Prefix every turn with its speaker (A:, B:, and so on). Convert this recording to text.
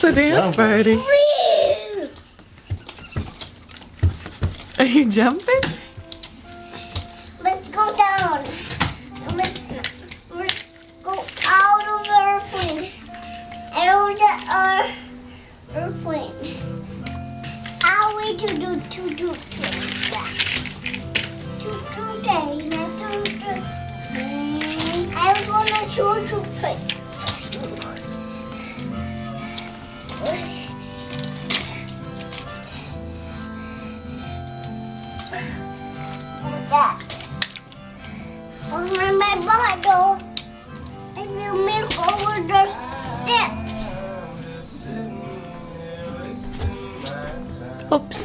A: It's a dance party. Are you jumping?
B: Let's go down. Let's go out of the airplane. And over our airplane. I'll wait to do choo-choo trains. Choo-choo train. I'm gonna choo-choo train. That. Over my bottle. I will make over the steps.
A: Oops.